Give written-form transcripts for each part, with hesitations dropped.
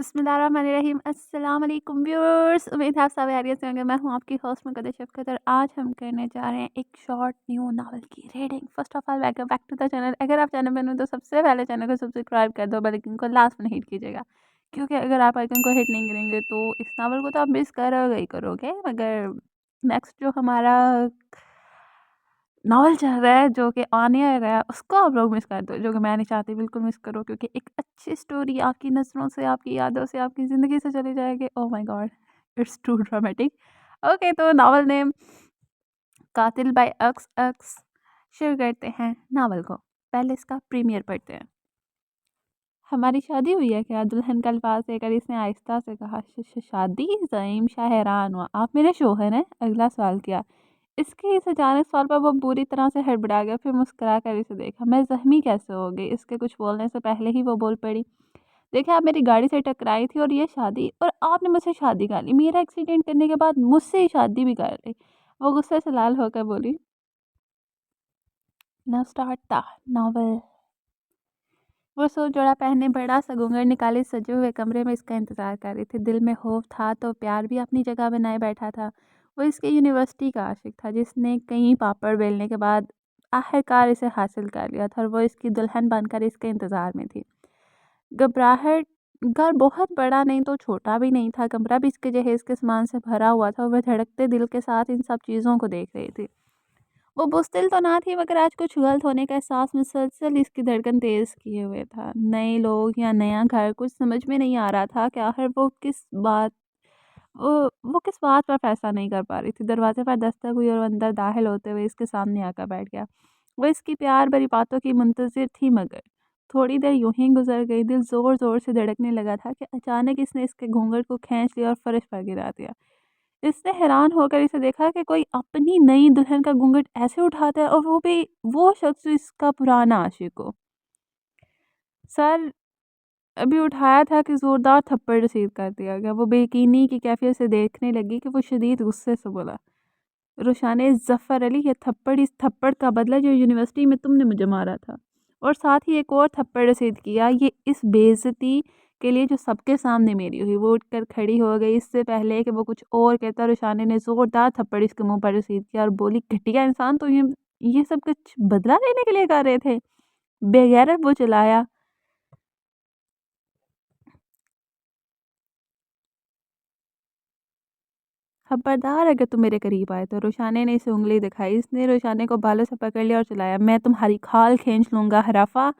بسم اللہ الرحمن الرحیم۔ السلام علیکم ویورز، امید ہے آپ سب خیریت سے ہوں گے۔ میں ہوں آپ کی ہوسٹ مقدس شفقت اور آج ہم کرنے جا رہے ہیں ایک شارٹ نیو ناول کی reading. First of all welcome back to the channel. اگر آپ چینل میں ہو تو سب سے پہلے چینل کو سبسکرائب کر دو، بیل آئکن کو لاسٹ میں ہٹ کیجیے گا، کیونکہ اگر آپ آئکن کو ہٹ نہیں کریں گے تو اس ناول کو تو آپ مس کرو گے مگر نیکسٹ جو ہمارا ناول چل رہا ہے جو کہ آنے رہا ہے اس کو آپ لوگ مس کر دو، جو کہ میں نہیں چاہتی بالکل مس کرو، کیونکہ ایک اچھی سٹوری آپ کی نظروں سے، آپ کی یادوں سے، آپ کی زندگی سے چلی جائے گی۔ او مائی God, it's to dramatic. Okay, تو ناول نیم قاتل بائی ایکس ایکس۔ شروع کرتے ہیں ناول کو، پہلے اس کا پریمیئر پڑھتے ہیں۔ ہماری شادی ہوئی ہے کیا؟ دلہن کا الفاظ دے کر اس نے آہستہ سے کہا۔ شادی؟ زعیم شاہ حیران ہوا۔ آپ میرے شوہر ہیں؟ اگلا سوال کیا۔ اس کے اس اچانک سوال پر وہ بری طرح سے ہڑبڑا گیا، پھر مسکرا کر اسے دیکھا۔ میں زخمی کیسے ہو گئی؟ اس کے کچھ بولنے سے پہلے ہی وہ بول پڑی۔ دیکھیں، آپ میری گاڑی سے ٹکرائی تھی اور یہ شادی، اور آپ نے مجھ سے شادی کر لی۔ میرا ایکسیڈنٹ کرنے کے بعد مجھ سے ہی شادی بھی کر لی۔ وہ غصے سے لال ہو کر بولی۔ Now start the novel. وہ سو جوڑا پہنے بڑا سا گھونگھٹ نکالے سجے ہوئے کمرے میں اس کا انتظار کر رہی تھی۔ دل میں خوف تھا تو پیار بھی اپنی جگہ بنائے بیٹھا تھا۔ وہ اس کے یونیورسٹی کا عاشق تھا جس نے کئی پاپڑ بیلنے کے بعد آخرکار اسے حاصل کر لیا تھا، اور وہ اس کی دلہن بن کر اس کے انتظار میں تھی۔ گھبراہٹ، گھر بہت بڑا نہیں تو چھوٹا بھی نہیں تھا، کمرہ بھی اس کے جہیز کے سامان سے بھرا ہوا تھا۔ وہ دھڑکتے دل کے ساتھ ان سب چیزوں کو دیکھ رہی تھی۔ وہ بزدل تو نہ تھی مگر آج کچھ غلط ہونے کا احساس مسلسل اس کی دھڑکن تیز کیے ہوئے تھا۔ نئے لوگ یا نیا گھر، کچھ سمجھ میں نہیں آ رہا تھا کہ آخر وہ کس بات پر فیصلہ نہیں کر پا رہی تھی۔ دروازے پر دستک ہوئی اور وہ اندر داخل ہوتے ہوئے اس کے سامنے آ کر بیٹھ گیا۔ وہ اس کی پیار بھری باتوں کی منتظر تھی مگر تھوڑی دیر یوں ہی گزر گئی۔ دل زور زور سے دھڑکنے لگا تھا کہ اچانک اس نے اس کے گھونگھٹ کو کھینچ لیا اور فرش پر گرا دیا۔ اس نے حیران ہو کر اسے دیکھا کہ کوئی اپنی نئی دلہن کا گھونگھٹ ایسے اٹھاتا ہے، اور وہ بھی وہ شخص جو اس کا پرانا عاشق ہو۔ سر ابھی اٹھایا تھا کہ زوردار تھپڑ رسید کر دیا گیا۔ وہ بے یقینی کی کیفیت سے دیکھنے لگی کہ وہ شدید غصے سے بولا۔ روشانے ظفر علی، یہ تھپڑ اس تھپڑ کا بدلہ جو یونیورسٹی میں تم نے مجھے مارا تھا، اور ساتھ ہی ایک اور تھپڑ رسید کیا یہ اس بے عزتی کے لیے جو سب کے سامنے میری ہوئی۔ وہ اٹھ کر کھڑی ہو گئی۔ اس سے پہلے کہ وہ کچھ اور کہتا، روشانے نے زوردار تھپڑ اس کے منہ پر رسید کیا اور بولی، گھٹیا انسان، تو یہ سب کچھ بدلہ لینے کے لیے کر رہے تھے؟ بے غیرت، وہ چلایا۔ خبردار اگر تم میرے قریب آئے تو۔ روشانے نے اسے انگلی دکھائی۔ اس نے روشانے کو بالوں سے پکڑ لیا اور چلایا۔ میں تمہاری کھال کھینچ لوں گا حرافہ۔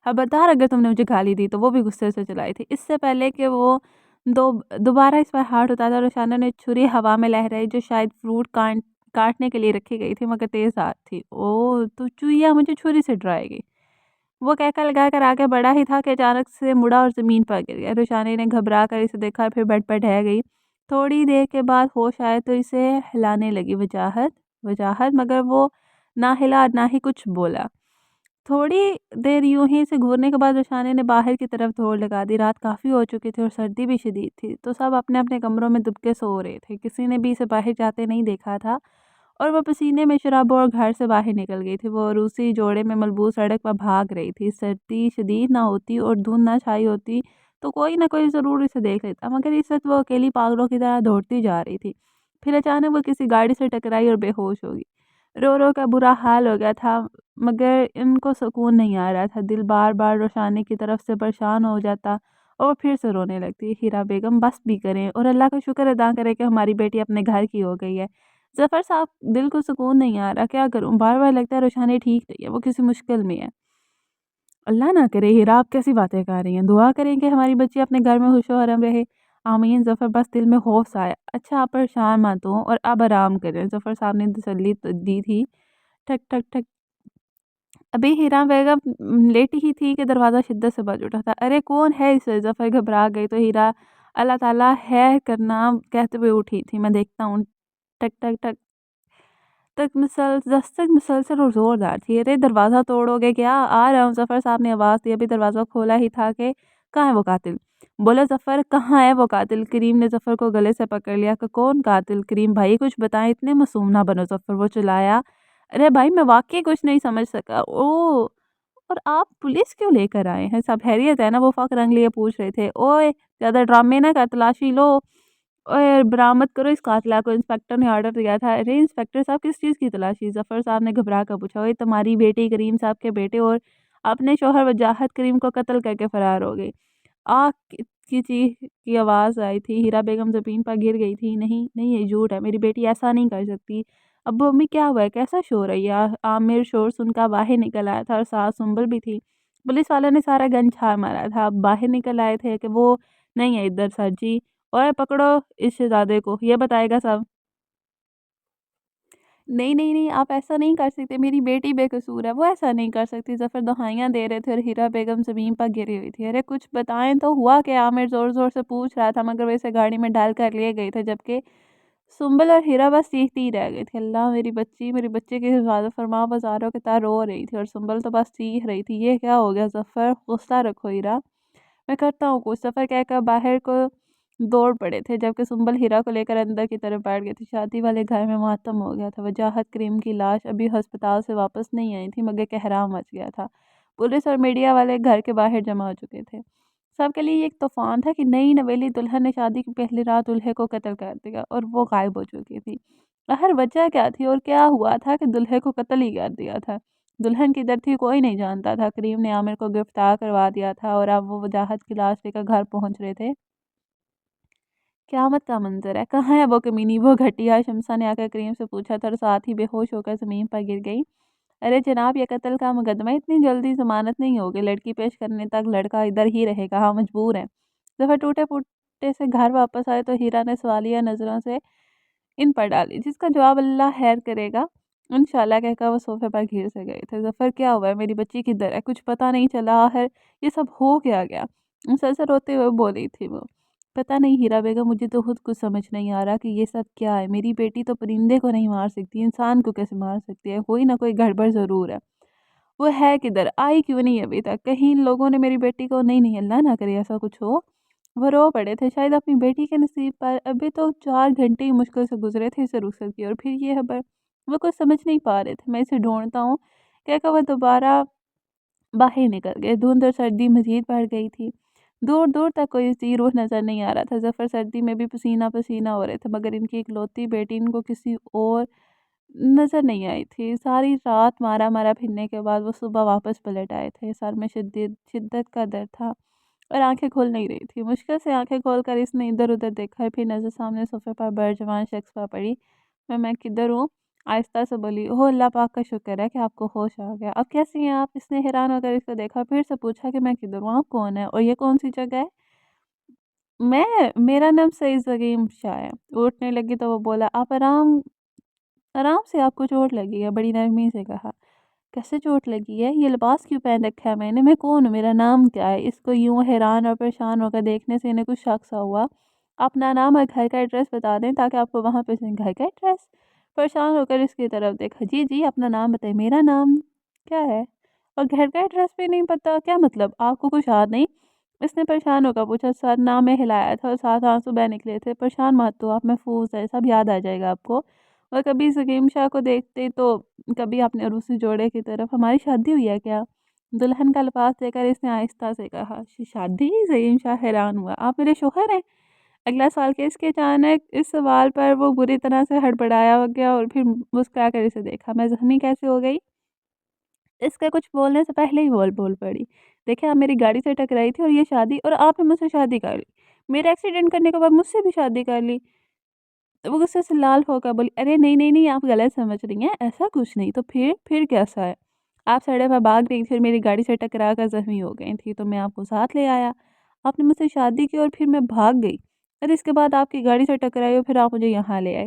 خبردار اگر تم نے مجھے گالی دی تو۔ وہ بھی غصے سے چلائی تھی۔ اس سے پہلے کہ وہ دوبارہ اس پر ہاتھ اٹھاتا، روشانے نے چھری ہوا میں لہرائی جو شاید فروٹ کاٹنے کے لیے رکھی گئی تھی مگر تیز ہاتھ تھی۔ او تو چوہیا مجھے چھری سے ڈرائے گی، وہ کہہ کر لگا کر آگے بڑھا ہی تھا کہ اچانک سے مڑا اور زمین پر گر گیا۔ روشانی نے گھبرا کر اسے دیکھا، پھر بیڈ پر ڈھہ گئی۔ تھوڑی دیر کے بعد ہوش آئے تو اسے ہلانے لگی۔ وجاہت مگر وہ نہ ہلا نہ ہی کچھ بولا۔ تھوڑی دیر یوں ہی سے گھورنے کے بعد روشانی نے باہر کی طرف دوڑ لگا دی۔ رات کافی ہو چکی تھی اور سردی بھی شدید تھی، تو سب اپنے اپنے کمروں میں دب کے سو رہے تھے۔ کسی نے بھی اسے باہر جاتے نہیں دیکھا تھا، اور وہ پسینے میں شراب اور گھر سے باہر نکل گئی تھی۔ وہ روسی جوڑے میں ملبوس سڑک پر بھاگ رہی تھی۔ سردی شدید نہ ہوتی اور دھند نہ چھائی ہوتی تو کوئی نہ کوئی ضرور اسے دیکھ لیتا، مگر اس وقت وہ اکیلی پاگلوں کی طرح دوڑتی جا رہی تھی۔ پھر اچانک وہ کسی گاڑی سے ٹکرائی اور بے ہوش ہو گئی۔ رو رو کا برا حال ہو گیا تھا مگر ان کو سکون نہیں آ رہا تھا۔ دل بار بار روشانی کی طرف سے پریشان ہو جاتا اور وہ پھر سے رونے لگتی۔ ہیرا بیگم بس بھی کریں اور اللہ کا شکر ادا کریں کہ ہماری بیٹی اپنے گھر کی ہو گئی ہے۔ ظفر صاحب، دل کو سکون نہیں آ رہا، کیا کروں؟ بار بار لگتا ہے روشانی ٹھیک نہیں ہے، وہ کسی مشکل میں ہے۔ اللہ نہ کرے۔ ہیرا، آپ کیسی باتیں کر رہی ہیں؟ دعا کریں کہ ہماری بچی اپنے گھر میں خوش و خرم رہے۔ آمین۔ ظفر، بس دل میں خوف سا آیا۔ اچھا، آپ پریشان مت ہوں اور اب آرام کریں، ظفر صاحب نے تسلی دی تھی۔ ٹھک ٹھک ٹھک۔ ابھی ہیرا بیگم لیٹی ہی تھی کہ دروازہ شدت سے بج اٹھا تھا۔ ارے کون ہے اسے؟ ظفر گھبرا گئی تو ہیرا اللہ تعالیٰ ہے کرنا کہتے ہوئے اٹھی تھی۔ میں دیکھتا ہوں۔ ٹک ٹک ٹک تک دستک مسلسل اور زوردار تھی۔ ارے دروازہ توڑو گے کیا؟ آ رہا ہوں، ظفر صاحب نے آواز دی۔ ابھی دروازہ کھولا ہی تھا کہ کہاں ہے وہ قاتل؟ بولو ظفر، کہاں ہے وہ قاتل؟ کریم نے ظفر کو گلے سے پکڑ لیا کہ کون قاتل؟ کریم بھائی کچھ بتائیں، اتنے معصوم نہ بنو ظفر، وہ چلایا۔ ارے بھائی میں واقعی کچھ نہیں سمجھ سکا۔ اور آپ پولیس کیوں لے کر آئے ہیں؟ سب خیریت ہے نا؟ وہ فاق رنگ لیے پوچھ رہے تھے۔ اوئے زیادہ ڈرامے نہ کر، تلاشی لو اور برآمد کرو اس قاتلہ کو، انسپکٹر نے آرڈر دیا تھا۔ ارے انسپکٹر صاحب کس چیز کی تلاشی؟ ظفر صاحب نے گھبرا کر پوچھا۔ اوئے تمہاری بیٹی کریم صاحب کے بیٹے اور اپنے شوہر وجاہت کریم کو قتل کر کے فرار ہو گئی۔ آہ کی چیخ کی آواز آئی تھی۔ ہیرا بیگم زمین پر گر گئی تھی۔ نہیں نہیں، یہ جھوٹ ہے، میری بیٹی ایسا نہیں کر سکتی۔ ابو امی کیا ہوا ہے؟ کیسا شور ہے یہ؟ عامر شور سن کر باہر نکل آیا تھا اور ساتھ سنبل بھی تھی۔ پولیس والے نے سارا گن چھاڑ مارا تھا، اب باہر نکل آئے تھے کہ وہ نہیں ہے ادھر سر جی۔ اور پکڑو اس شہزادے کو، یہ بتائے گا سب۔ نہیں نہیں نہیں، آپ ایسا نہیں کر سکتے، میری بیٹی بے قصور ہے، وہ ایسا نہیں کر سکتی۔ ظفر دہائیاں دے رہے تھے اور ہیرا بیگم زمین پر گری ہوئی تھی۔ ارے کچھ بتائیں تو، ہوا کہ عامر زور زور سے پوچھ رہا تھا مگر وہ اسے گاڑی میں ڈال کر لیے گئے تھے، جبکہ سنبل اور ہیرا بس چیختی ہی رہ گئی تھی۔ اللہ میری بچی، میری بچے کی حفاظت فرما، بازاروں کی طرح رو رہی تھی اور سنبل تو بس چیخ رہی تھی۔ یہ کیا ہو گیا ظفر؟ غصہ رکھو ہیرا، میں کرتا ہوں کچھ، سفر کہہ کر باہر کو دوڑ پڑے تھے، جبکہ سنبل ہیرا کو لے کر اندر کی طرف بیٹھ گئی تھی۔ شادی والے گھر میں ماتم ہو گیا تھا۔ وجاہت کریم کی لاش ابھی ہسپتال سے واپس نہیں آئی تھی مگر کہرام مچ گیا تھا۔ پولیس اور میڈیا والے گھر کے باہر جمع ہو چکے تھے۔ سب کے لیے یہ ایک طوفان تھا کہ نئی نویلی دلہن نے شادی کی پہلی رات دولہے کو قتل کر دیا اور وہ غائب ہو چکی تھی۔ آخر وجہ کیا تھی اور کیا ہوا تھا کہ دولہے کو قتل ہی کر دیا تھا؟ دلہن کی در تھی کوئی نہیں جانتا تھا۔ کریم نے عامر کو گرفتار کروا دیا تھا اور اب وہ وجاہت کی لاش لے کر گھر پہنچ رہے تھے۔ قیامت کا منظر ہے، کہاں ہے وہ کمینی، وہ گھٹیا؟ شمسا نے آ کر کریم سے پوچھا تھا اور ساتھ ہی بے ہوش ہو کر زمین پر گر گئی۔ ارے جناب، یہ قتل کا مقدمہ، اتنی جلدی ضمانت نہیں ہوگی، لڑکی پیش کرنے تک لڑکا ادھر ہی رہے گا، ہاں مجبور ہیں۔ ظفر ٹوٹے پھوٹے سے گھر واپس آئے تو ہیرا نے سوالیہ نظروں سے ان پر ڈالی، جس کا جواب اللہ خیر کرے گا انشاءاللہ کہہ کر وہ صوفے پر گھیر سے گئے تھے۔ ظفر کیا ہوا ہے؟ میری بچی کدھر ہے؟ کچھ پتہ نہیں چلا، آخر یہ سب ہو کیا گیا؟ مسلسل روتے ہوئے بولی تھی وہ۔ پتہ نہیں ہیرا بیگم، مجھے تو خود کچھ سمجھ نہیں آ رہا کہ یہ سب کیا ہے۔ میری بیٹی تو پرندے کو نہیں مار سکتی، انسان کو کیسے مار سکتی ہے؟ کوئی نہ کوئی گڑبڑ ضرور ہے۔ وہ ہے کدھر؟ آئی کیوں نہیں ابھی تک؟ کہیں ان لوگوں نے میری بیٹی کو نہیں نہیں، اللہ نہ کرے ایسا کچھ ہو۔ وہ رو پڑے تھے، شاید اپنی بیٹی کے نصیب پر۔ ابھی تو 4 گھنٹے ہی مشکل سے گزرے تھے اسے رخصت کی اور پھر یہ خبر۔ وہ کچھ سمجھ نہیں پا رہے تھے۔ میں اسے ڈھونڈتا ہوں کہہ کر وہ دوبارہ باہر نکل گئے۔ دھند اور سردی مزید بڑھ گئی تھی، دور دور تک کوئی سی روح نظر نہیں آ رہا تھا۔ ظفر سردی میں بھی پسینہ پسینہ ہو رہے تھے مگر ان کی اکلوتی بیٹی ان کو کسی اور نظر نہیں آئی تھی۔ ساری رات مارا مارا پھرنے کے بعد وہ صبح واپس پلٹ آئے تھے۔ سر میں شدت کا درد تھا اور آنکھیں کھل نہیں رہی تھی۔ مشکل سے آنکھیں کھول کر اس نے ادھر ادھر دیکھا، پھر نظر سامنے صوفے پر بیٹھ شخص پر پڑی۔ میں کدھر ہوں؟ آہستہ سے بولی۔ اوہ اللہ پاک کا شکر ہے کہ آپ کو ہوش آ گیا، اب کیسی ہیں آپ؟ اس نے حیران ہو کر اس کو دیکھا، پھر سے پوچھا کہ میں کدھر ہوں، آپ کون ہے اور یہ کون سی جگہ ہے؟ میرا نام سعید زکیم شاہ ہے۔ اٹھنے لگی تو وہ بولا، آپ آرام سے، آپ کو چوٹ لگی ہے؟ بڑی نرمی سے کہا۔ کیسے چوٹ لگی ہے؟ یہ لباس کیوں پہن رکھا ہے میں کون ہوں؟ میرا نام کیا ہے؟ اس کو یوں حیران اور پریشان ہو کر دیکھنے سے انہیں کچھ شک سا ہوا۔ اپنا نام اور گھر کا ایڈریس بتا دیں تاکہ آپ کو وہاں پہ گھر کا ایڈریس؟ پریشان ہو کر اس کی طرف دیکھا۔ جی جی، اپنا نام بتائیں۔ میرا نام کیا ہے اور گھر کا ایڈریس بھی نہیں پتا؟ کیا مطلب؟ آپ کو کچھ یاد نہیں؟ اس نے پریشان ہو کر پوچھا۔ سر نام میں ہلایا تھا اور ساتھ آنسو بہ نکلے تھے۔ پریشان مت ہو، آپ محفوظ ہے، سب یاد آ جائے گا آپ کو۔ اور کبھی زکیم شاہ کو دیکھتے تو کبھی اپنے عروسی جوڑے کی طرف۔ ہماری شادی ہوئی ہے کیا؟ دلہن کا لباس دے کر اس نے آہستہ سے کہا۔ شادی؟ زکیم شاہ حیران ہوا۔ آپ میرے شوہر ہیں؟ اگلا سوال کہ اس کے اچانک اس سوال پر وہ بری طرح سے ہڑبڑایا ہو گیا اور پھر مسکرا کر اسے دیکھا۔ میں زخمی کیسے ہو گئی؟ اس کے کچھ بولنے سے پہلے ہی بول پڑی۔ دیکھیں، آپ میری گاڑی سے ٹکرائی تھی اور یہ شادی، اور آپ نے مجھ سے شادی کر لی، میرا ایکسیڈنٹ کرنے کے بعد مجھ سے بھی شادی کر لی۔ وہ غصے سے لال ہو کر بولی، ارے نہیں نہیں نہیں، آپ غلط سمجھ رہی ہیں، ایسا کچھ نہیں۔ تو پھر کیسا ہے؟ آپ سڑک پر بھاگ رہی تھی، پھر میری گاڑی سے ٹکرا کر زخمی ہو گئی تھی تو میں آپ کو ساتھ لے آیا۔ آپ نے مجھ سے شادی کی اور پھر میں بھاگ گئی اور اس کے بعد آپ کی گاڑی سے ٹکرائی اور پھر آپ مجھے یہاں لے آئے۔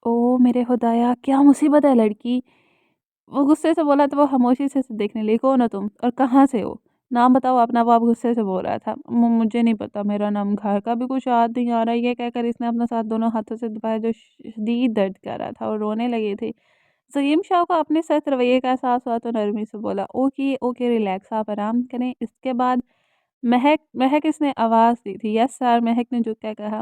او میرے خدایا، کیا مصیبت ہے لڑکی! وہ غصے سے بولا تو وہ خاموشی سے اسے دیکھنے لگی۔ کون ہو تم اور کہاں سے ہو؟ نام بتاؤ اپنا، وہ آپ غصے سے بول رہا تھا۔ مجھے نہیں پتا، میرا نام، گھر کا بھی کچھ یاد نہیں آ رہا۔ یہ کہہ کر اس نے اپنا ساتھ دونوں ہاتھوں سے دبایا جو شدید درد کر رہا تھا اور رونے لگی تھی۔ زکیم شاہ کو اپنے سخت رویے کا احساس ہوا تو نرمی سے بولا، اوکے اوکے ریلیکس، آپ آرام کریں۔ اس کے بعد مہک اس نے آواز دی تھی۔ یس سر، مہک نے جھک کر کہا۔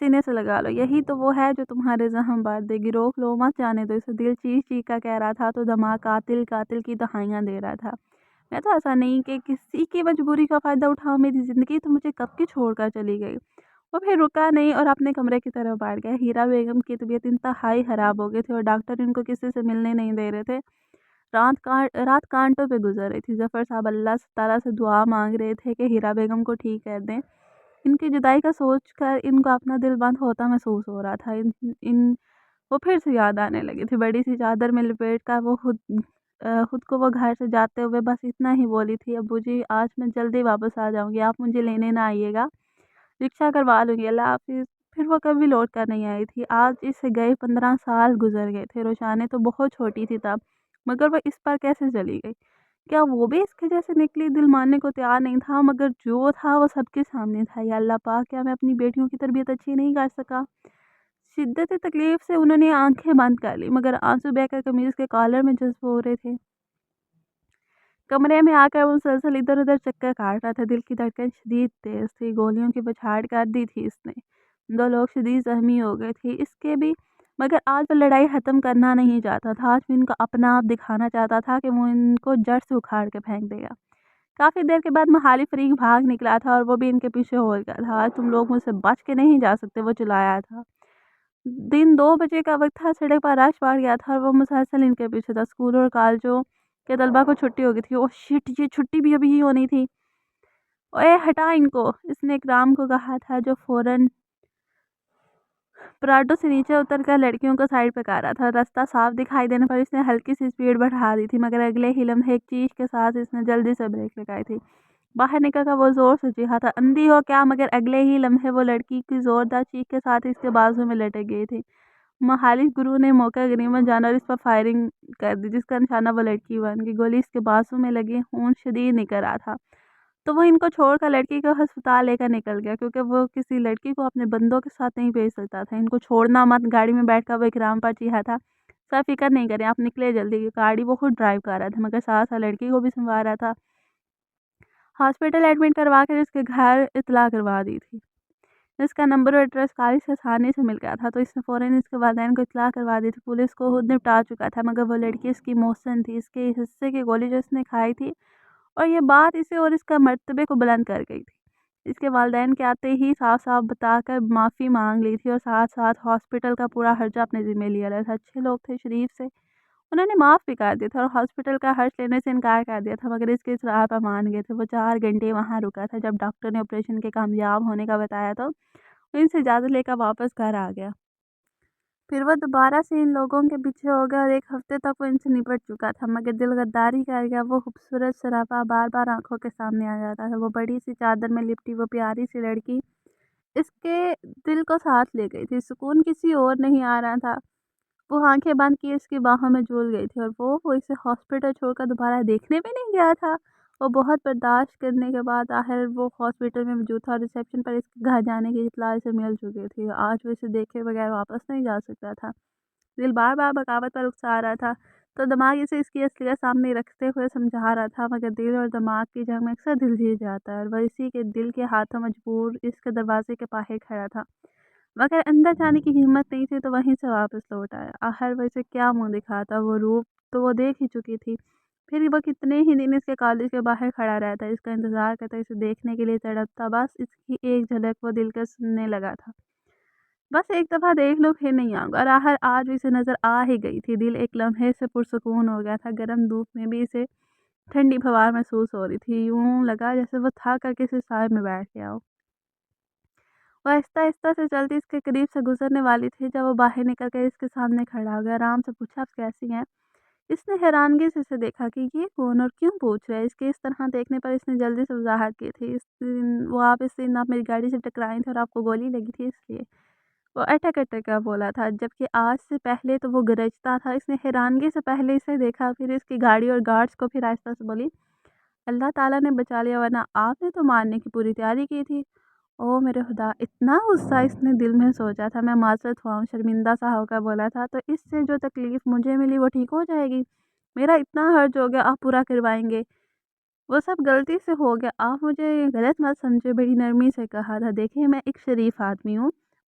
سینے سے لگا لو، یہی تو وہ ہے جو تمہارے زخم بات دے گی، روک لو مت جانے دو اسے۔ دل چیخ چیخ کا کہہ رہا تھا تو دماغ قاتل قاتل کی دہائیاں دے رہا تھا۔ میں تو ایسا نہیں کہ کسی کی مجبوری کا فائدہ اٹھاؤں، میری زندگی تو مجھے کب کی چھوڑ کر چلی گئی۔ وہ پھر رکا نہیں اور اپنے کمرے کی طرف بڑھ گیا۔ ہیرا بیگم کی طبیعت انتہائی خراب ہو گئی تھی اور ڈاکٹر ان کو کسی سے ملنے نہیں دے رہے تھے۔ رات کانٹوں پہ گزر رہی تھی۔ ظفر صاحب اللہ تعالیٰ سے دعا مانگ رہے تھے کہ ہیرا بیگم کو ٹھیک کر دیں۔ ان کی جدائی کا سوچ کر ان کو اپنا دل بند ہوتا محسوس ہو رہا تھا۔ وہ پھر سے یاد آنے لگی تھی۔ بڑی سی چادر میں لپیٹ کر وہ خود کو وہ گھر سے جاتے ہوئے بس اتنا ہی بولی تھی، ابو جی آج میں جلدی واپس آ جاؤں گی، آپ مجھے لینے نہ آئیے گا، رکشہ کروا لوں گی، اللہ حافظ۔ پھر وہ کبھی لوٹ کر نہیں آئی تھی۔ آج اس سے گئے 15 سال گزر گئے تھے۔ روشانے تو بہت چھوٹی تھی تب، مگر وہ اس پر کیسے چلی گئی؟ کیا وہ بھی اس کے جیسے نکلی؟ دل ماننے کو تیار نہیں تھا، مگر جو تھا وہ سب کے سامنے تھا۔ یا اللہ پاک، کیا میں اپنی بیٹیوں کی تربیت اچھی نہیں کر سکا؟ شدت تکلیف سے انہوں نے آنکھیں بند کر لی، مگر آنسو بہ کر قمیض کے کالر میں جذب ہو رہے تھے۔ کمرے میں آ کر وہ مسلسل ادھر ادھر چکر کاٹ رہا تھا۔ دل کی دھڑکن شدید تیز تھی، گولیوں کی بچھاڑ کر دی تھی اس نے۔ 2 لوگ شدید زخمی ہو گئے تھے اس کے بھی، مگر آج وہ لڑائی ختم کرنا نہیں چاہتا تھا۔ آج وہ ان کو اپنا آپ دکھانا چاہتا تھا کہ وہ ان کو جڑ سے اکھاڑ کے پھینک دے گا۔ کافی دیر کے بعد محالی فریق بھاگ نکلا تھا اور وہ بھی ان کے پیچھے ہو گیا تھا۔ آج تم لوگ مجھ سے بچ کے نہیں جا سکتے، وہ چلایا تھا۔ دن 2 بجے کا وقت تھا، سڑک پر رش بڑھ گیا تھا اور وہ مسلسل ان کے پیچھے تھا۔ اسکولوں اور کالجوں کے طلبہ کو چھٹی ہو گئی تھی۔ اوہ شٹ، یہ چھٹی بھی ابھی ہی ہونی تھی۔ اے ہٹا ان کو، اس نے اکرام کو کہا تھا جو فوراً پراڈو سے نیچے اتر کر لڑکیوں کو سائڈ پہ کر رہا تھا۔ راستہ صاف دکھائی دینے پر اس نے ہلکی سی سپیڈ بڑھا دی تھی، مگر اگلے ہی لمحے ایک چیخ کے ساتھ اس نے جلدی سے بریک لگائی تھی۔ باہر نکل کر وہ زور سے چیخا تھا، اندھی ہو کیا؟ مگر اگلے ہی لمحے وہ لڑکی کی زوردار چیخ کے ساتھ اس کے بازو میں لٹک گئی تھی۔ مخالف گروہ نے موقع غنیمت جانا اور اس پر فائرنگ کر دی، جس کا نشانہ وہ لڑکی بن گئی۔ گولی اس کے بازو میں لگی، خون شدید نکل رہا تھا، تو وہ ان کو چھوڑ کر لڑکی کو ہسپتال لے کر نکل گیا، کیونکہ وہ کسی لڑکی کو اپنے بندوں کے ساتھ نہیں بھیج سکتا تھا۔ ان کو چھوڑنا مت، گاڑی میں بیٹھ کر وہ اکرام پر چیخا تھا، سر فکر نہیں کریں، آپ نکلے جلدی۔ گاڑی وہ خود ڈرائیو کر رہا تھا، مگر ساتھ ساتھ لڑکی کو بھی سنبھال رہا تھا۔ ہاسپٹل ایڈمٹ کروا کر اس کے گھر اطلاع کروا دی تھی۔ اس کا نمبر اور ایڈریس قاری سے آسانی سے مل گیا تھا، تو اس نے فوراً اس کے والدین کو اطلاع کروا دی تھی۔ پولیس کو خود نپٹا چکا تھا، مگر وہ لڑکی اس کی محسن تھی، اس کے حصے کی گولی جو اس نے کھائی تھی، اور یہ بات اسے اور اس کا مرتبے کو بلند کر گئی تھی۔ اس کے والدین کے آتے ہی صاف صاف بتا کر معافی مانگ لی تھی اور ساتھ ساتھ ہاسپٹل کا پورا خرچہ اپنے ذمہ لیا تھا۔ اچھے لوگ تھے، شریف سے، انہوں نے معاف بھی کر دیا تھا اور ہاسپٹل کا خرچ لینے سے انکار کر دیا تھا، مگر اس کے اصرار پر مان گئے تھے۔ وہ 4 گھنٹے وہاں رکا تھا۔ جب ڈاکٹر نے آپریشن کے کامیاب ہونے کا بتایا تو وہ ان سے اجازت لے کر واپس گھر آ گیا۔ پھر وہ دوبارہ سے ان لوگوں کے پیچھے ہو گیا اور 1 ہفتے تک وہ ان سے نپٹ چکا تھا، مگر دل غداری کر گیا۔ وہ خوبصورت سراپا بار بار آنکھوں کے سامنے آ جاتا تھا۔ وہ بڑی سی چادر میں لپٹی وہ پیاری سی لڑکی اس کے دل کو ساتھ لے گئی تھی۔ سکون کسی اور نہیں آ رہا تھا۔ وہ آنکھیں بند کی اس کی باہوں میں جھول گئی تھی، اور وہ اسے ہاسپٹل چھوڑ کر دوبارہ دیکھنے بھی نہیں گیا تھا۔ وہ بہت برداشت کرنے کے بعد آخر وہ ہاسپٹل میں موجود تھا اور ریسیپشن پر اس کے گھر جانے کی اطلاع اسے مل چکی تھی۔ آج وہ اسے دیکھے بغیر واپس نہیں جا سکتا تھا۔ دل بار بار بغاوت پر اکسا رہا تھا، تو دماغ اسے اس کی اصلیت سامنے رکھتے ہوئے سمجھا رہا تھا، مگر دل اور دماغ کی جنگ میں اکثر دل جیت جاتا ہے، اور وہ اسی کے دل کے ہاتھوں مجبور اس کے دروازے کے باہر کھڑا تھا، مگر اندر جانے کی ہمت نہیں تھی، تو وہیں سے واپس لوٹ آیا۔ آخر وہ اسے کیا منہ دکھاتا؟ وہ روپ تو وہ دیکھ ہی چکی تھی۔ پھر وہ کتنے ہی دن اس کے کالج کے باہر کھڑا رہتا، اس کا انتظار کرتا، اسے دیکھنے کے لیے تڑپتا، بس اس کی ایک جھلک وہ دل کے سننے لگا تھا۔ بس ایک دفعہ دیکھ لو، پھر نہیں آؤں گا۔ اور آخر آج اسے نظر آ ہی گئی تھی۔ دل ایک لمحے سے پرسکون ہو گیا تھا۔ گرم دھوپ میں بھی اسے ٹھنڈی پھوار محسوس ہو رہی تھی۔ یوں لگا جیسے وہ تھک کر کسی سائے میں بیٹھ گیا ہو۔ وہ آہستہ آہستہ سے چلتی اس کے قریب سے گزرنے والی تھی، جب وہ باہر نکل کر اس کے سامنے کھڑا ہو گیا۔ آرام سے پوچھا، آپ کیسی ہیں؟ اس نے حیرانگی سے اسے دیکھا کہ یہ کون اور کیوں پوچھ رہا ہے۔ اس کے اس طرح دیکھنے پر اس نے جلدی سے وضاحت کی تھی، اس دن آپ میری گاڑی سے ٹکرائے تھے اور آپ کو گولی لگی تھی، اس لیے۔ وہ اٹک اٹک کا بولا تھا، جبکہ آج سے پہلے تو وہ گرجتا تھا۔ اس نے حیرانگی سے پہلے اسے دیکھا، پھر اس کی گاڑی اور گارڈز کو، پھر آہستہ سے بولی، اللہ تعالیٰ نے بچا لیا، ورنہ آپ نے تو مارنے کی پوری تیاری کی تھی۔ او میرے خدا، اتنا غصہ! اس نے دل میں سوچا تھا، میں معذرت ہوا ہوں، شرمندہ سا ہو کر بولا تھا، تو اس سے جو تکلیف مجھے ملی وہ ٹھیک ہو جائے گی؟ میرا اتنا حرج ہو گیا، آپ پورا کروائیں گے؟ وہ سب غلطی سے ہو گیا، آپ مجھے غلط مت سمجھے، بڑی نرمی سے کہا تھا۔ دیکھیں میں ایک شریف آدمی ہوں،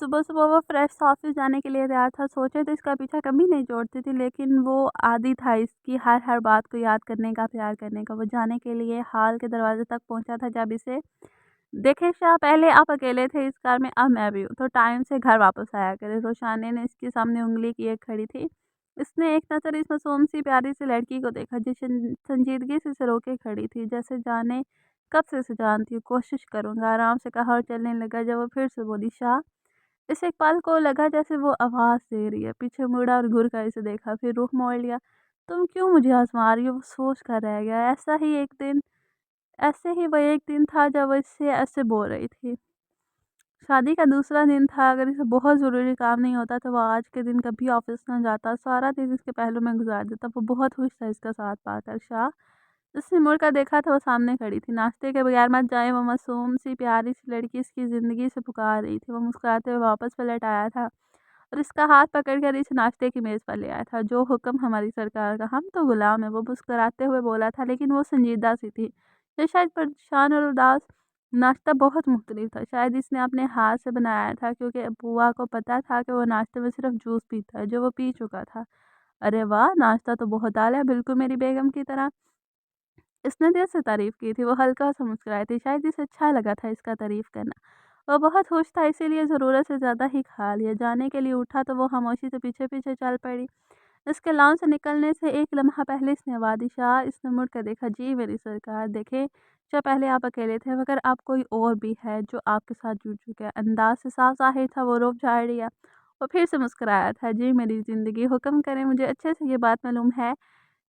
صبح صبح وہ فریش آفس جانے کے لیے تیار تھا، سوچے تو اس کا پیچھا کبھی نہیں چھوڑتی تھی، لیکن وہ عادی تھا اس کی ہر بات کو یاد کرنے کا، پیار کرنے کا۔ وہ جانے کے لیے ہال کے دروازے تک پہنچا تھا جب اسے دیکھے شاہ پہلے آپ اکیلے تھے اس کار میں، اب میں بھی ہوں، تو ٹائم سے گھر واپس آیا کرے۔ روشانے نے اس کے سامنے انگلی کیے کھڑی تھی۔ اس نے ایک نظر اس معصوم سی پیاری سی لڑکی کو دیکھا جو سنجیدگی سے اسے روکے کھڑی تھی، جیسے جانے کب سے اسے جانتی ہوں، کوشش کروں گا، آرام سے کہا اور چلنے لگا۔ جب وہ پھر سے بولی شاہ، اس ایک پل کو لگا جیسے وہ آواز دے رہی ہے، پیچھے مڑا اور گھر کا اسے دیکھا، پھر رخ موڑ لیا۔ تم کیوں مجھے آزما رہی ہو؟ وہ سوچ کر رہ گیا۔ ایسے ہی وہ ایک دن تھا جب وہ اس سے ایسے بول رہی تھی۔ شادی کا دوسرا دن تھا، اگر اسے بہت ضروری کام نہیں ہوتا تو وہ آج کے دن کبھی آفس نہ جاتا، سارا دن اس کے پہلو میں گزار دیتا۔ وہ بہت خوش تھا اس کا ساتھ پا کر۔ شاہ، اس نے مڑ کر دیکھا تو وہ سامنے کھڑی تھی۔ ناشتے کے بغیر مت جائیں، وہ معصوم سی پیاری سی لڑکی اس کی زندگی سے پکار رہی تھی۔ وہ مسکراتے ہوئے واپس پلٹ آیا تھا اور اس کا ہاتھ پکڑ کر اسے ناشتے کی میز پر لے آیا تھا۔ جو حکم ہماری سرکار کا، ہم تو غلام ہیں، وہ مسکراتے ہوئے بولا تھا، لیکن وہ سنجیدہ سی تھی، یہ شاید پریشان اور اداس۔ ناشتہ بہت مختلف تھا، شاید اس نے اپنے ہاتھ سے بنایا تھا، کیونکہ بوا کو پتا تھا کہ وہ ناشتے میں صرف جوس پیتا ہے جو وہ پی چکا تھا۔ ارے واہ، ناشتہ تو بہت اعلیٰ ہے، بالکل میری بیگم کی طرح۔ اس نے دل سے تعریف کی تھی، وہ ہلکا سا مسکرائی تھی، شاید اسے اچھا لگا تھا اس کا تعریف کرنا۔ وہ بہت خوش تھا، اسی لیے ضرورت سے زیادہ ہی کھا لیا۔ جانے کے لیے اٹھا تو وہ خاموشی سے پیچھے پیچھے چل پڑی۔ اس کے لان سے نکلنے سے ایک لمحہ پہلے اس نے آواز دی، شاہ۔ اس نے مڑ کر دیکھا، جی میری سرکار۔ دیکھیں شاہ، پہلے آپ اکیلے تھے، مگر اب کوئی اور بھی ہے جو آپ کے ساتھ جڑ چکا ہے۔ انداز سے صاف ظاہر تھا وہ روب جھاڑ رہی ہے۔ وہ پھر سے مسکرایا تھا، جی میری زندگی، حکم کریں، مجھے اچھے سے یہ بات معلوم ہے۔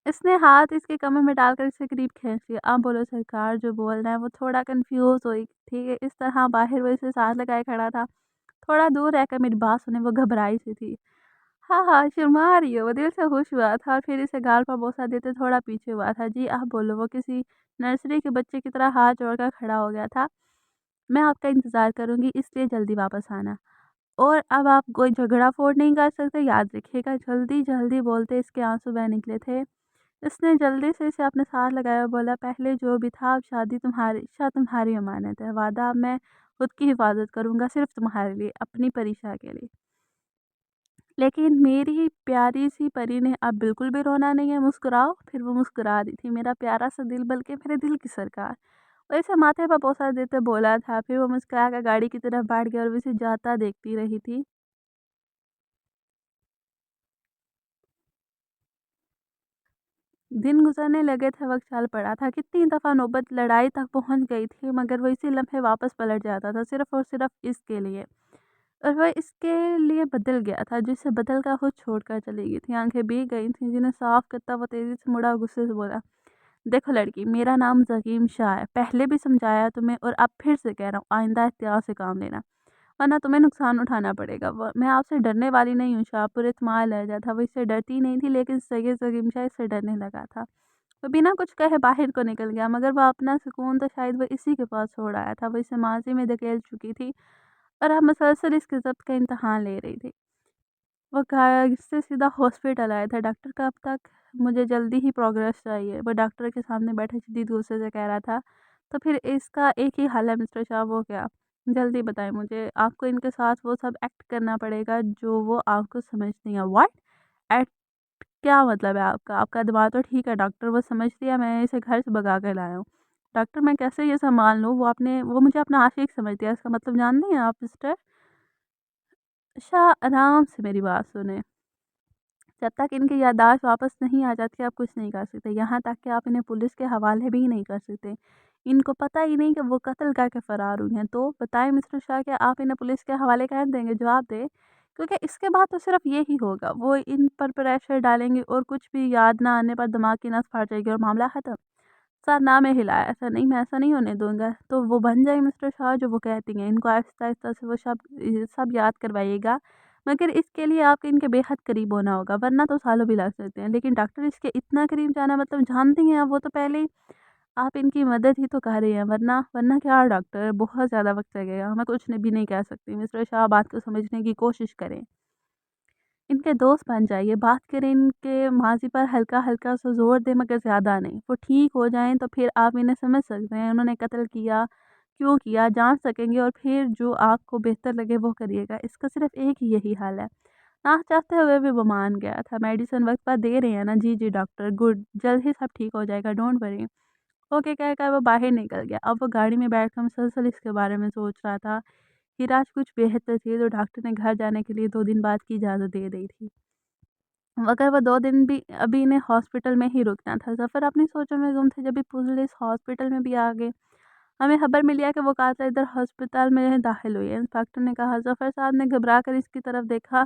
اس نے ہاتھ اس کے کمر میں ڈال کر اسے قریب کھینچ لیا۔ آپ بولو سرکار، جو بولنا ہے۔ وہ تھوڑا کنفیوز ہوئی تھی کہ اس طرح باہر وہ اسے ساتھ لگائے کھڑا تھا، تھوڑا دور رہ کر میری بات سنے۔ وہ گھبرائی سی تھی، ہاں ہاں شرما رہی ہے۔ وہ دل سے خوش ہوا تھا اور پھر اسے گال پر بوسہ دیتے تھوڑا پیچھے ہوا تھا۔ جی آپ بولو۔ وہ کسی نرسری کے بچے کی طرح ہاتھ جوڑ کر کھڑا ہو گیا تھا، میں آپ کا انتظار کروں گی، اس لیے جلدی واپس آنا، اور اب آپ کوئی جھگڑا فوڑ نہیں کر سکتے، یاد رکھیے گا۔ جلدی جلدی بولتے اس کے آنسو بہ نکلے تھے۔ اس نے جلدی سے اسے اپنے ساتھ لگایا اور بولا، پہلے جو بھی تھا، اب شاہ تمہاری امانت ہے، وعدہ اب میں خود کی حفاظت کروں گا، صرف تمہارے لیے، اپنی پری شاہ کے لیے۔ لیکن میری پیاری سی پری نے اب بالکل بھی رونا نہیں ہے، مسکراؤ۔ پھر وہ مسکرا رہی تھی، میرا پیارا سا دل، بلکہ میرے دل کی سرکار۔ وہ اسے ماتھے پر بوسہ دیتے بولا تھا، پھر وہ مسکرا کر گاڑی کی طرف بڑھ گیا اور وہ اسے جاتا دیکھتی رہی تھی۔ دن گزرنے لگے تھے، وقت چل پڑا تھا، کتنی دفعہ نوبت لڑائی تک پہنچ گئی تھی، مگر وہ اسی لمحے واپس پلٹ جاتا تھا، صرف اور صرف اس کے لیے، اور وہ اس کے لیے بدل گیا تھا، جسے بدل کر خود چھوڑ کر چلی گئی تھی۔ آنکھیں بھیگ گئی تھیں، جنہیں صاف کرتا وہ تیزی سے مڑا اور غصے سے بولا، دیکھو لڑکی، میرا نام زکیم شاہ ہے، پہلے بھی سمجھایا تمہیں اور اب پھر سے کہہ رہا ہوں، آئندہ احتیاط سے کام لینا، ورنہ تمہیں نقصان اٹھانا پڑے گا۔ میں آپ سے ڈرنے والی نہیں ہوں شاہ، پر اعتماد لہجہ تھا، وہ اس سے ڈرتی نہیں تھی، لیکن سید زکیم شاہ اس سے ڈرنے لگا تھا۔ وہ بنا کچھ کہے باہر کو نکل گیا، مگر وہ اپنا سکون تو شاید وہ اسی کے پاس چھوڑ آیا تھا۔ وہ اسے ماضی میں دھکیل چکی تھی اور اب مسلسل اس کے ضبط کا امتحان لے رہی تھی۔ وہ گھر سے سیدھا ہاسپٹل آیا تھا، ڈاکٹر کب تک؟ مجھے جلدی ہی پروگریس چاہیے، وہ ڈاکٹر کے سامنے بیٹھے شدید غصے سے کہہ رہا تھا۔ تو پھر اس کا ایک ہی حل ہے مسٹر شاہ، وہ کیا؟ جلدی بتائیں مجھے، آپ کو ان کے ساتھ وہ سب ایکٹ کرنا پڑے گا جو وہ آپ کو سمجھتی ہیں۔ What act? کیا مطلب ہے آپ کا دماغ تو ٹھیک ہے ڈاکٹر، وہ سمجھتی ہے میں اسے گھر سے بگا کے لایا ہوں۔ ڈاکٹر میں کیسے یہ سنبھال لوں؟ وہ مجھے اپنا عاشق سمجھتی ہے، اس کا مطلب جانتے ہیں آپ مسٹر شاہ؟ آرام سے میری بات سنیں، جب تک ان کی یادداشت واپس نہیں آ جاتی آپ کچھ نہیں کر سکتے، یہاں تک کہ آپ انہیں پولیس کے حوالے بھی نہیں کر سکتے۔ ان کو پتہ ہی نہیں کہ وہ قتل کر کے فرار ہوئی ہیں، تو بتائیں مسٹر شاہ کہ آپ انہیں پولیس کے حوالے کر دیں گے؟ جواب دیں، کیونکہ اس کے بعد تو صرف یہی ہوگا، وہ ان پر پریشر ڈالیں گے اور کچھ بھی یاد نہ آنے پر دماغ کی نس پھٹ جائے گی اور معاملہ ختم۔ سر نہ میں ہلایا، ایسا نہیں، میں ایسا نہیں ہونے دوں گا۔ تو وہ بن جائے مسٹر شاہ جو وہ کہتی ہیں، ان کو آہستہ آہستہ سے وہ سب یاد کروائیے گا، مگر اس کے لیے آپ کو ان کے بے حد قریب ہونا ہوگا، ورنہ تو سالوں بھی لگ سکتے ہیں۔ لیکن ڈاکٹر اس کے اتنا قریب جانا مطلب جانتی ہیں وہ تو پہلے ہی آپ ان کی مدد ہی تو کر رہی ہیں، ورنہ کیا ڈاکٹر، بہت زیادہ وقت لگے گا، میں کچھ بھی نہیں کہہ سکتی۔ مسٹر شاہ بات کو سمجھنے کی کوشش کریں، ان کے دوست بن جائیے، بات کریں ان کے ماضی پر، ہلکا ہلکا سا زور دیں مگر زیادہ نہیں، وہ ٹھیک ہو جائیں تو پھر آپ انہیں سمجھ سکتے ہیں، انہوں نے قتل کیا کیوں کیا جان سکیں گے، اور پھر جو آپ کو بہتر لگے وہ کریے گا۔ اس کا صرف ایک ہی یہی حل ہے۔ نہ چاہتے ہوئے بھی وہ مان گیا تھا۔ میڈیسن وقت پر دے رہے ہیں نا؟ جی جی ڈاکٹر، گڈ، جلد ہی سب ٹھیک ہو جائے گا، ڈونٹ وری۔ اوکے کہہ کر وہ باہر نکل گیا۔ اب وہ گاڑی میں بیٹھ کر مسلسل اس کے بارے میں سوچ رہا تھا۔ ہراج کچھ بہتر تھی تو ڈاکٹر نے گھر جانے کے لیے 2 دن بعد کی اجازت دے دی تھی، مگر وہ 2 دن بھی ابھی انہیں ہاسپٹل میں ہی رکنا تھا۔ ظفر اپنی سوچوں میں گم تھے جب پولیس ہاسپٹل میں بھی آ گئے۔ ہمیں خبر ملی ہے کہ وہ قاتل ادھر ہسپتال میں داخل ہوئی ہے، انسپیکٹر نے کہا۔ ظفر صاحب نے گھبرا کر اس کی طرف دیکھا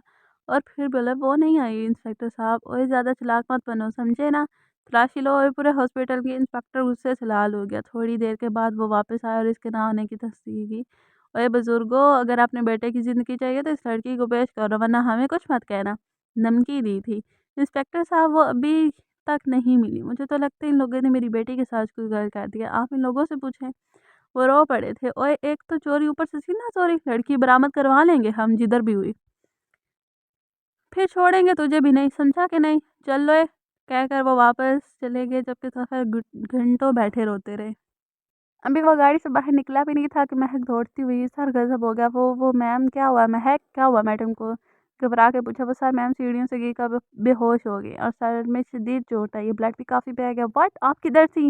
اور پھر بولا، وہ نہیں آئی انسپیکٹر صاحب، اور زیادہ چلاک مت بنو، سمجھے نا، تلاشی لو۔ اور پورے ہاسپٹل کی انسپیکٹر غصے سے لال ہو گیا۔ تھوڑی دیر کے بعد وہ واپس آیا اور اس کے نہ آنے کی تصدیق کی۔ اور بزرگوں، اگر اپنے بیٹے کی زندگی چاہیے تو اس لڑکی کو پیش کرو، ورنہ ہمیں کچھ مت کہنا، دھمکی دی تھی۔ انسپیکٹر صاحب وہ ابھی تک نہیں ملی، مجھے تو لگتا ہے ان لوگوں نے میری بیٹی کے ساتھ کوئی غلط کر دیا، آپ ان لوگوں سے پوچھیں۔ وہ رو پڑے تھے۔ اور ایک تو چوری اوپر سے سینا چوری، لڑکی برآمد کروا لیں گے ہم جدھر بھی ہوئی، پھر چھوڑیں گے تجھے بھی نہیں، سمجھا کہ نہیں، چل لو کہہ کر وہ واپس چلے گئے، جبکہ سفر گھنٹوں بیٹھے روتے رہے۔ ابھی وہ گاڑی سے باہر نکلا بھی نہیں تھا کہ مہک دوڑتی ہوئی، سر غضب ہو گیا۔ وہ میم کیا ہوا مہک، کیا ہوا میڈم کو؟ گھبرا کے پوچھا۔ وہ سر میم سیڑھیوں سے گر کر بے ہوش ہو گئی اور سر میں شدید چوٹ ہے، یہ بلڈ بھی کافی بہہ گیا۔ واٹ، آپ کدھر تھی؟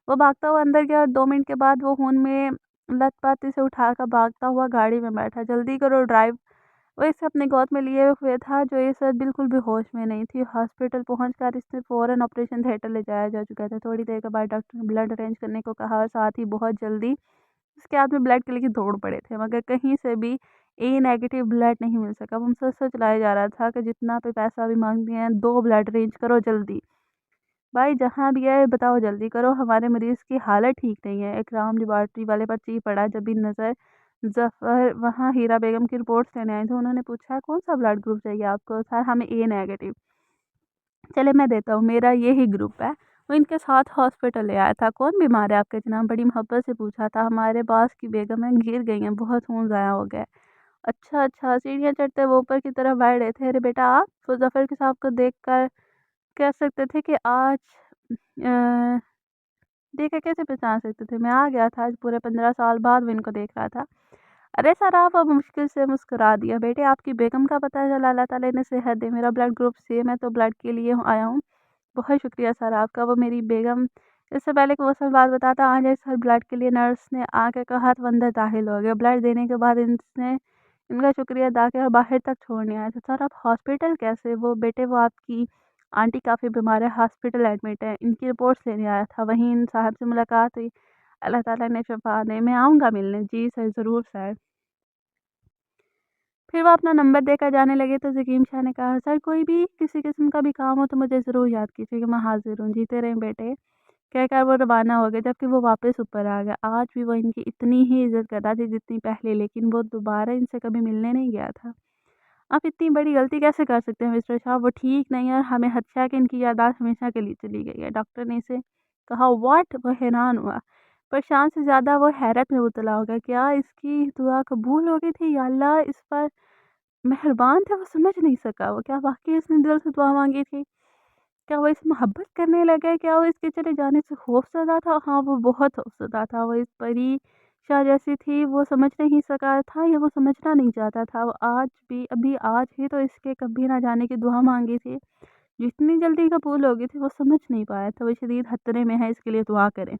وہ بھاگتا ہوا اندر گیا اور 2 منٹ کے بعد وہ خون میں لت پت اسے اٹھا کر بھاگتا ہوا گاڑی میں بیٹھا۔ جلدی کرو ڈرائیو۔ وہ اسے اپنے گود میں لیے ہوئے تھا جو اس وقت بالکل بھی ہوش میں نہیں تھی۔ ہاسپٹل پہنچ کر اس نے فوراً آپریشن تھیٹر لے جایا جا چکا تھا۔ تھوڑی دیر کے بعد ڈاکٹر نے بلڈ ارینج کرنے کو کہا اور ساتھ ہی بہت جلدی اس کے ہاتھ میں بلڈ کے لیے دوڑ پڑے تھے، مگر کہیں سے بھی اے نیگیٹو بلڈ نہیں مل سکا۔ وہ مسلسل چلایا جا رہا تھا کہ جتنا پہ پیسہ بھی مانگتے ہیں، 2 بلڈ ارینج کرو جلدی، بھائی جہاں بھی ہے بتاؤ جلدی کرو، ہمارے مریض کی حالت ٹھیک نہیں ہے۔ اکرام لیبارٹری والے پر چیخ پڑا جب بھی نظر ظفر وہاں ہیرا بیگم کی رپورٹس لینے آئے تھے۔ انہوں نے پوچھا، کون سا بلڈ گروپ چاہیے آپ کو؟ سر ہمیں اے نیگیٹو۔ چلے میں دیتا ہوں، میرا یہی گروپ ہے۔ وہ ان کے ساتھ ہاسپٹل لے آیا تھا۔ کون بیمار ہے آپ کے جناب؟ بڑی محبت سے پوچھا تھا۔ ہمارے باس کی بیگم ہے، گر گئی ہیں، بہت خون ضائع ہو گیا۔ اچھا اچھا، سیڑھیاں چڑھتے وہ اوپر کی طرف بڑھ رہے تھے۔ ارے بیٹا آپ؟ وہ ظفر کے صاحب کو دیکھ کر کہہ سکتے تھے کہ آج دیکھ کر کیسے پہچان سکتے تھے؟ میں آ گیا تھا، آج پورے 15 سال بعد وہ ان کو دیکھ رہا تھا۔ ارے سر آپ، اب مشکل سے مسکرا دیا۔ بیٹے آپ کی بیگم کا پتہ چلا، اللہ تعالیٰ نے صحت دے، میرا بلڈ گروپ سیم ہے تو بلڈ کے لیے آیا ہوں۔ بہت شکریہ سر آپ کا۔ وہ میری بیگم، اس سے پہلے کہ وہ اصل بات بتاتا، آج سر بلڈ کے لیے نرس نے آ کے کہا تو اندر داخل ہو گیا۔ بلڈ دینے کے بعد ان کا شکریہ ادا کیا اور باہر تک چھوڑنے آئے تھے۔ سر آپ ہاسپٹل کیسے؟ وہ بیٹے وہ آپ کی آنٹی کافی بیمار ہے، ہاسپٹل ایڈمٹ ہے، ان کی رپورٹس لینے آیا تھا، وہیں ان صاحب سے ملاقات ہوئی، اللہ تعالیٰ نے شفا دے، میں آؤں گا ملنے۔ جی سر ضرور سر۔ پھر وہ اپنا نمبر دے کر جانے لگے تو زکیم شاہ نے کہا، سر کوئی بھی کسی قسم کا بھی کام ہو تو مجھے ضرور یاد کیجیے کہ میں حاضر ہوں، جیتے رہیں بیٹے، کہہ کر وہ روانہ ہو گئے، جبکہ وہ واپس اوپر آ گیا۔ آج بھی وہ ان کی اتنی ہی عزت کرتا تھا جتنی پہلے، لیکن وہ دوبارہ ان سے کبھی ملنے نہیں گیا تھا۔ آپ اتنی بڑی غلطی کیسے کر سکتے ہیں مسٹر شاہ؟ وہ ٹھیک نہیں ہے اور ہمیں خدشہ ہے کہ ان کی یادداشت ہمیشہ کے لیے چلی گئی ہے۔ ڈاکٹر نے اسے کہا۔ واٹ؟ وہ حیران ہوا، پریشان سے زیادہ وہ حیرت میں مبتلا ہو گیا۔ کیا اس کی دعا قبول ہو گئی تھی؟ یا اللہ اس پر مہربان تھے؟ وہ سمجھ نہیں سکا، وہ کیا واقعی اس نے دل سے دعا مانگی تھی؟ کیا وہ اس سے محبت کرنے لگے؟ کیا وہ اس کے چلے جانے سے خوف زدہ تھا؟ ہاں وہ بہت خوف زدہ تھا۔ وہ اس پری شاہ جیسی تھی، وہ سمجھ نہیں سکا تھا یا وہ سمجھنا نہیں چاہتا تھا۔ وہ آج بھی، ابھی آج ہی تو اس کے کبھی نہ جانے کی دعا مانگی تھی، جتنی جلدی قبول ہوگی تھی وہ سمجھ نہیں پایا تھا۔ وہ شدید خطرے میں ہے، اس کے لیے دعا کریں،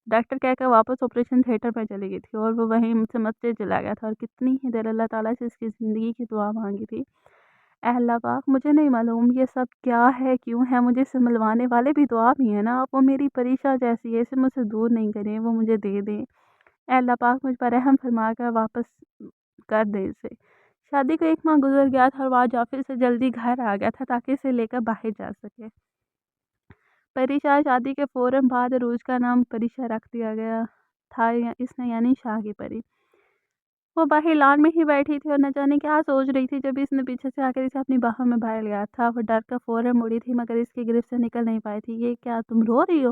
ڈاکٹر کہہ کر واپس آپریشن تھیٹر میں چلی گئی تھی اور وہ وہیں سے مسجد چلا گیا تھا اور کتنی ہی دیر اللہ تعالیٰ سے اس کی زندگی کی دعا مانگی تھی۔ اے اللہ پاک، مجھے نہیں معلوم یہ سب کیا ہے، کیوں ہے، مجھے اسے ملوانے والے بھی دعا بھی ہیں نا، وہ میری پریشا جیسی ہے، اسے مجھ سے دور نہیں کریں، وہ مجھے دے دیں۔ اے اللہ پاک مجھ پر رحم فرما کر واپس کر دے اسے۔ شادی کو 1 ماہ گزر گیا تھا اور وہ آج آفس سے جلدی گھر آ گیا تھا تاکہ اسے لے کر باہر جا سکے۔ پری شاہ شادی کے فوراً بعد عروج کا نام پریشا رکھ دیا گیا تھا، اس نے یعنی شاہ کی پری۔ وہ باہر لان میں ہی بیٹھی تھی اور نہ جانے کیا سوچ رہی تھی جب اس نے پیچھے سے آ کر اسے اپنی باہوں میں بھر لیا تھا۔ وہ ڈر کر فوراً مڑی تھی مگر اس کی گرفت سے نکل نہیں پائی تھی۔ یہ کیا، تم رو رہی ہو؟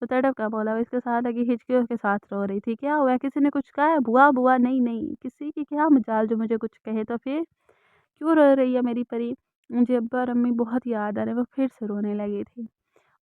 وہ تڑپ کا بولا۔ وہ اس کے ساتھ لگی ہچکیوں کے ساتھ رو رہی تھی۔ کیا ہوا؟ کسی نے کچھ کہا ہے؟ بوا بوا، نہیں نہیں، کسی کی کیا مجال جو مجھے کچھ کہے تو پھر کیوں رو رہی ہے میری پری؟ مجھے ابا اور امی بہت یاد آ رہے۔ وہ پھر سے رونے لگی تھی۔